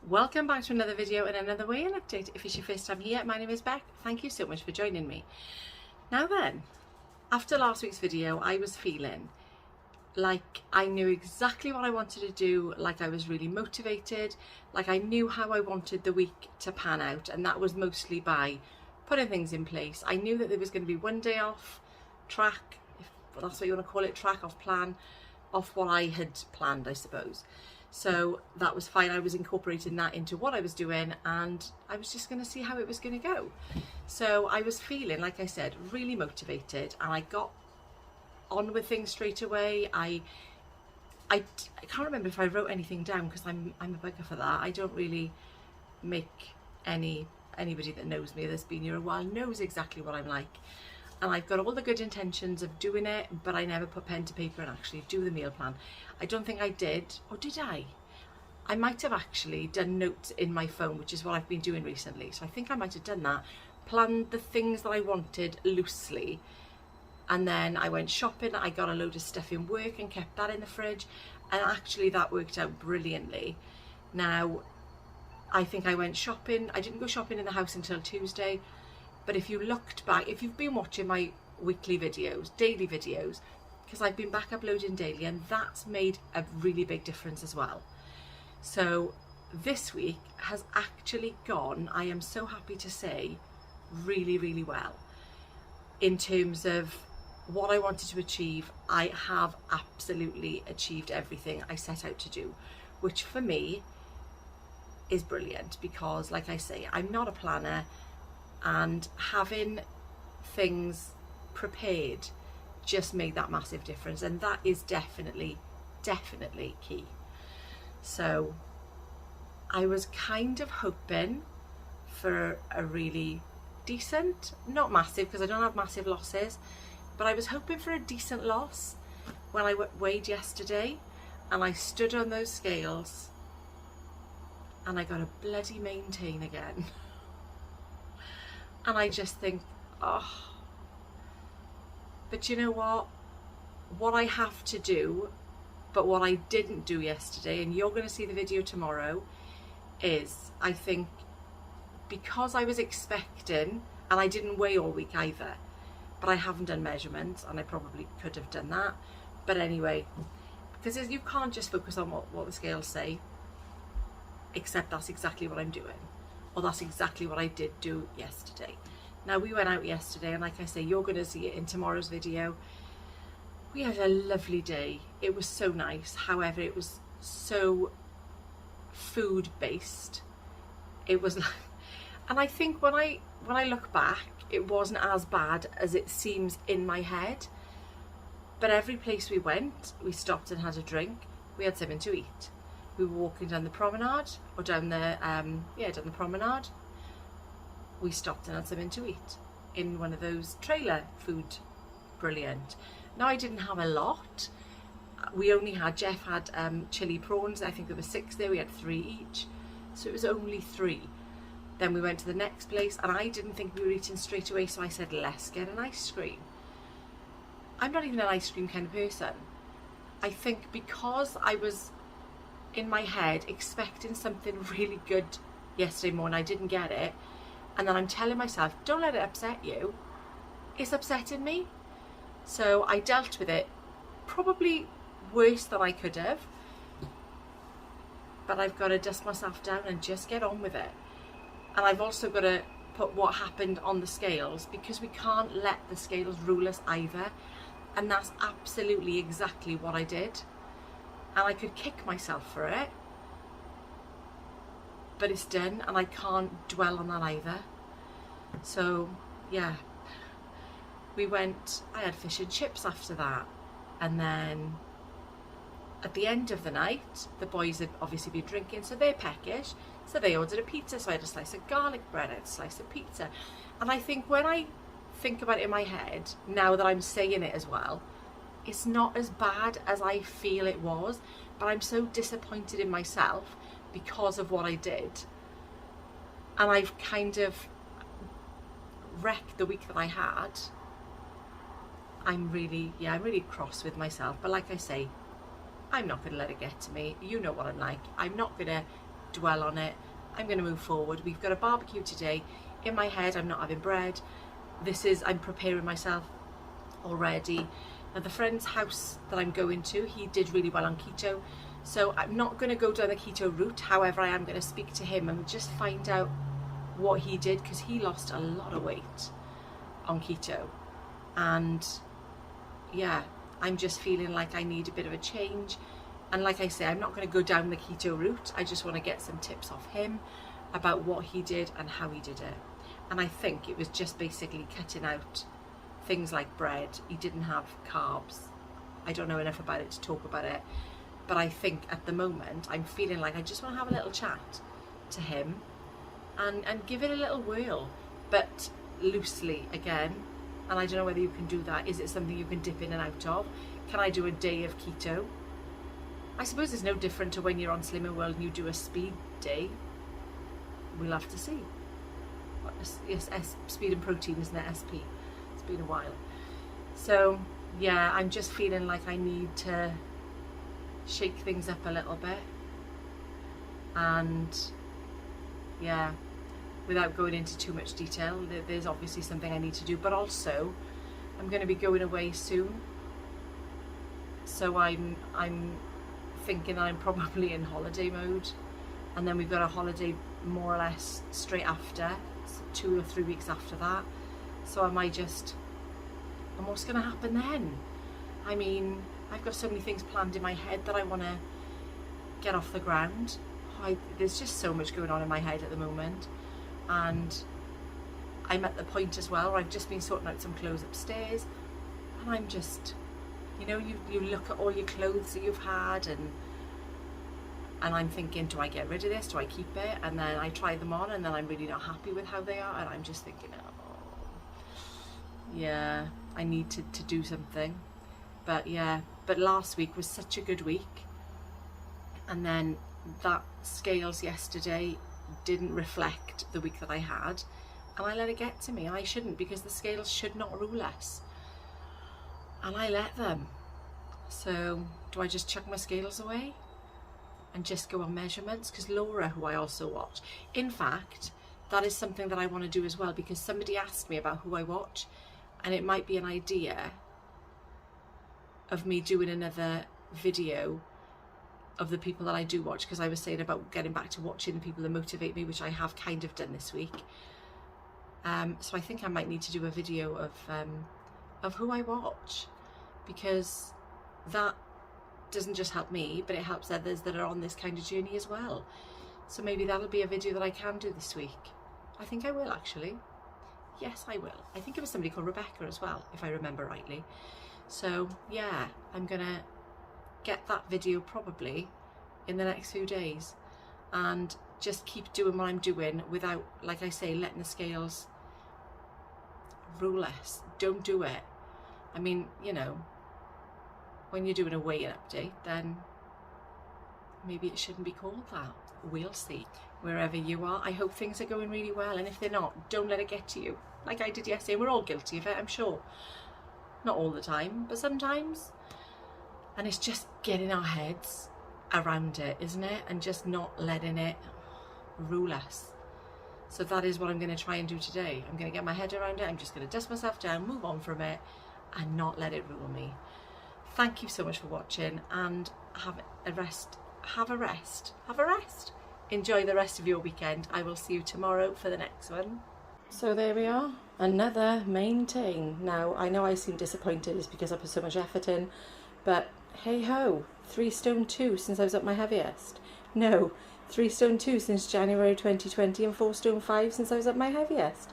Welcome back to another video and another weigh-in update. If it's your first time here, my name is Beck. Thank you so much for joining me. Now then, after last week's video, I was feeling like I knew exactly what I wanted to do, like I was really motivated, like I knew how I wanted the week to pan out, and that was mostly by putting things in place. I knew that there was going to be one day off track, if that's what you want to call it, track off plan, off what I had planned, I suppose. So that was fine. I was incorporating that into what I was doing, and I was just going to see how it was going to go. So I was feeling, like I said, really motivated, and I got on with things straight away. I can't remember if I wrote anything down because I'm a bugger for that. I don't really make anybody that knows me, that's been here a while, knows exactly what I'm like. And I've got all the good intentions of doing it, but I never put pen to paper and actually do the meal plan. I don't think I did, or did I? I might have actually done notes in my phone, which is what I've been doing recently. So I think I might have done that, planned the things that I wanted loosely. And then I went shopping, I got a load of stuff in work and kept that in the fridge. And actually that worked out brilliantly. Now, I think I went shopping. I didn't go shopping in the house until Tuesday. But if you looked back, if you've been watching my weekly videos, daily videos, because I've been back uploading daily, and that's made a really big difference as well. So this week has actually gone, I am so happy to say, really, really well. In terms of what I wanted to achieve, I have absolutely achieved everything I set out to do, which for me is brilliant because, like I say, I'm not a planner. And having things prepared just made that massive difference, and that is definitely key. So I was kind of hoping for a really decent, not massive because I don't have massive losses, but I was hoping for a decent loss when I weighed yesterday, and I stood on those scales and I got a bloody maintain again. And I just think, oh, but you know what I have to do, but what I didn't do yesterday, and you're going to see the video tomorrow, is I think because I was expecting, and I didn't weigh all week either, but I haven't done measurements, and I probably could have done that. But anyway, because you can't just focus on what the scales say, except that's exactly what I'm doing. Well, that's exactly what I did do yesterday. Now, we went out yesterday, and like I say, you're going to see it in tomorrow's video. We had a lovely day. It was so nice. However, it was so food based. It was like, and I think when I look back, it wasn't as bad as it seems in my head. But every place we went, we stopped and had a drink. We had something to eat. We were walking down the promenade, or down the promenade. We stopped and had something to eat in one of those trailer food. Brilliant. Now, I didn't have a lot. Jeff had chili prawns. I think there were 6 there. We had 3 each. So it was only 3. Then we went to the next place, and I didn't think we were eating straight away. So I said, let's get an ice cream. I'm not even an ice cream kind of person. I think because I was in my head expecting something really good yesterday morning, I didn't get it, and then I'm telling myself, don't let it upset you. It's upsetting me. So I dealt with it probably worse than I could have, but I've got to dust myself down and just get on with it. And I've also got to put what happened on the scales, because we can't let the scales rule us either, and that's absolutely exactly what I did. And I could kick myself for it, but it's done, and I can't dwell on that either. So yeah, I had fish and chips after that, and then at the end of the night, the boys had obviously been drinking, so they're peckish, so they ordered a pizza. So I had a slice of garlic bread, I had a slice of pizza. And I think when I think about it in my head, now that I'm saying it as well, it's not as bad as I feel it was, but I'm so disappointed in myself because of what I did. And I've kind of wrecked the week that I had. I'm really cross with myself. But like I say, I'm not going to let it get to me. You know what I'm like. I'm not going to dwell on it. I'm going to move forward. We've got a barbecue today. In my head, I'm not having bread. I'm preparing myself already. Now the friend's house that I'm going to, he did really well on keto. So I'm not going to go down the keto route. However, I am going to speak to him and just find out what he did, because he lost a lot of weight on keto. And yeah, I'm just feeling like I need a bit of a change. And like I say, I'm not going to go down the keto route. I just want to get some tips off him about what he did and how he did it. And I think it was just basically cutting out things like bread. He didn't have carbs. I don't know enough about it to talk about it. But I think at the moment, I'm feeling like I just want to have a little chat to him and give it a little whirl, but loosely again. And I don't know whether you can do that. Is it something you can dip in and out of? Can I do a day of keto? I suppose it's no different to when you're on Slimmer World and you do a speed day. We'll have to see. Yes, speed and protein, isn't it? SP. It's been a while. So yeah, I'm just feeling like I need to shake things up a little bit. And yeah, without going into too much detail, there's obviously something I need to do, but also I'm going to be going away soon. So I'm thinking I'm probably in holiday mode, and then we've got a holiday more or less straight after, 2 or 3 weeks after that. So and what's going to happen then? I mean, I've got so many things planned in my head that I want to get off the ground. There's just so much going on in my head at the moment, and I'm at the point as well where I've just been sorting out some clothes upstairs, and I'm just, you know, you look at all your clothes that you've had, and I'm thinking, do I get rid of this? Do I keep it? And then I try them on, and then I'm really not happy with how they are, and I'm just thinking, oh, yeah, I need to do something. But yeah, but last week was such a good week, and then that scales yesterday didn't reflect the week that I had, and I let it get to me, and I shouldn't, because the scales should not rule us, and I let them. So do I just chuck my scales away and just go on measurements? Because Laura, who I also watch, in fact, that is something that I want to do as well, because somebody asked me about who I watch, and it might be an idea of me doing another video of the people that I do watch, because I was saying about getting back to watching the people that motivate me, which I have kind of done this week. So I think I might need to do a video of who I watch, because that doesn't just help me, but it helps others that are on this kind of journey as well. So maybe that'll be a video that I can do this week. I think I will, actually. Yes, I will. I think it was somebody called Rebecca as well, if I remember rightly. So yeah, I'm gonna get that video probably in the next few days, and just keep doing what I'm doing without, like I say, letting the scales rule us. Don't do it. I mean, you know, when you're doing a weigh-in update, then maybe it shouldn't be called that. We'll see. Wherever you are, I hope things are going really well, and if they're not, don't let it get to you. Like I did yesterday. We're all guilty of it, I'm sure. Not all the time, but sometimes. And it's just getting our heads around it, isn't it? And just not letting it rule us. So that is what I'm going to try and do today. I'm going to get my head around it. I'm just going to dust myself down, move on from it, and not let it rule me. Thank you so much for watching, and have a rest. Enjoy the rest of your weekend. I will see you tomorrow for the next one. So there we are, another maintain. Now, I know I seem disappointed, it's because I put so much effort in, but hey ho, 3 stone 2 since I was at my heaviest. No, 3 stone 2 since January 2020, and 4 stone 5 since I was at my heaviest.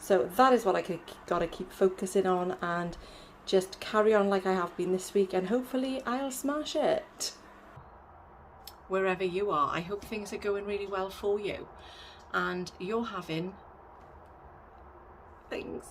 So that is what I gotta keep focusing on, and just carry on like I have been this week, and hopefully I'll smash it. Wherever you are, I hope things are going really well for you, and you're having things